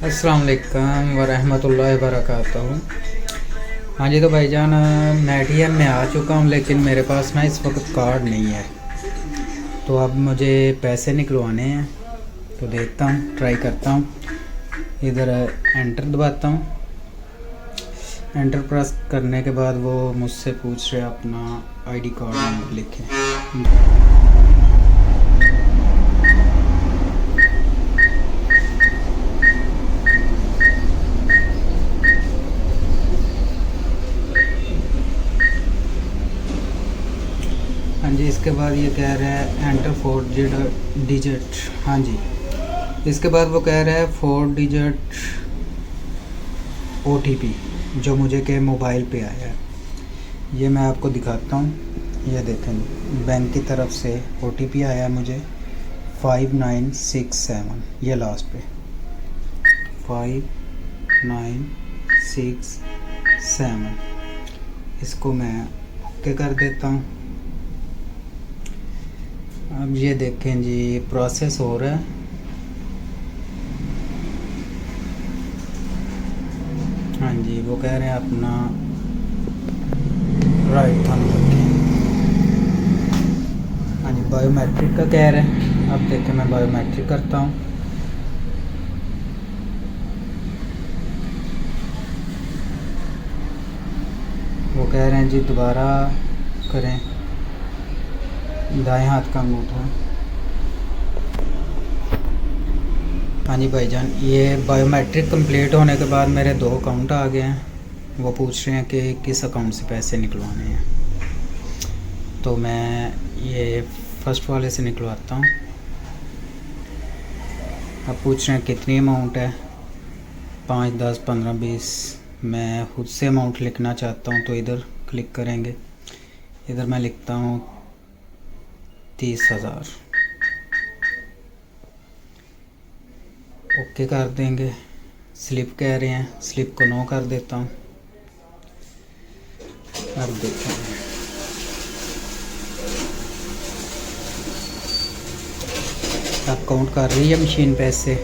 अस्सलाम वालेकुम वरहमतुल्लाहि वबरकातुहू। हाँ जी, तो भाईजान मैं ATM में आ चुका हूँ, लेकिन मेरे पास ना इस वक्त कार्ड नहीं है। तो अब मुझे पैसे निकलवाने हैं, तो देखता हूँ, ट्राई करता हूँ। इधर एंटर दबाता हूँ। एंटर प्रेस करने के बाद वो मुझसे पूछ रहे अपना ID कार्ड नंबर लिखें। हाँ जी, इसके बाद ये कह रहा है एंटर 4 डिजिट। हाँ जी, इसके बाद वो कह रहा है 4 डिजिट OTP जो मुझे के मोबाइल पे आया है। ये मैं आपको दिखाता हूँ। ये देखें, बैंक की तरफ से OTP आया है मुझे 5967। ये लास्ट पे 5967। इसको मैं ओके कर देता हूँ। अब ये देखें जी, प्रोसेस हो रहा है। हाँ जी, वो कह रहे हैं अपना राइट थंब रखें। हाँ जी, बायोमेट्रिक का कह रहे हैं। अब देखें, मैं बायोमेट्रिक करता हूँ। वो कह रहे हैं जी दोबारा करें, दाएं हाथ का अंगूठा। हाँ जी भाईजान, ये बायोमेट्रिक कंप्लीट होने के बाद मेरे 2 अकाउंट आ गए हैं। वो पूछ रहे हैं कि किस अकाउंट से पैसे निकलवाने हैं। तो मैं ये फर्स्ट वाले से निकलवाता हूँ। अब पूछ रहे हैं कितनी अमाउंट है, 5, 10, 15, 20। मैं खुद से अमाउंट लिखना चाहता हूँ, तो इधर क्लिक करेंगे। इधर मैं लिखता हूँ 30,000। ओके कर देंगे। स्लिप कह रहे हैं, स्लिप को नो कर देता हूँ। अब देखें, अब काउंट कर रही है मशीन पैसे।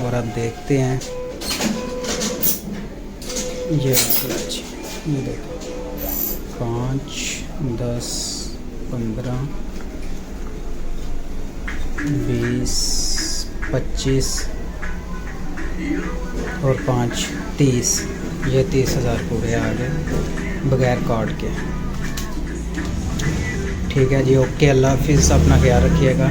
और अब देखते हैं। ये देखो 5, 10, 15, 20, 25 और 5, 30। ये 30,000 पूरे आ गए बगैर कार्ड के। ठीक है जी, ओके, अल्लाह हाफिज़। अपना ख्याल रखिएगा।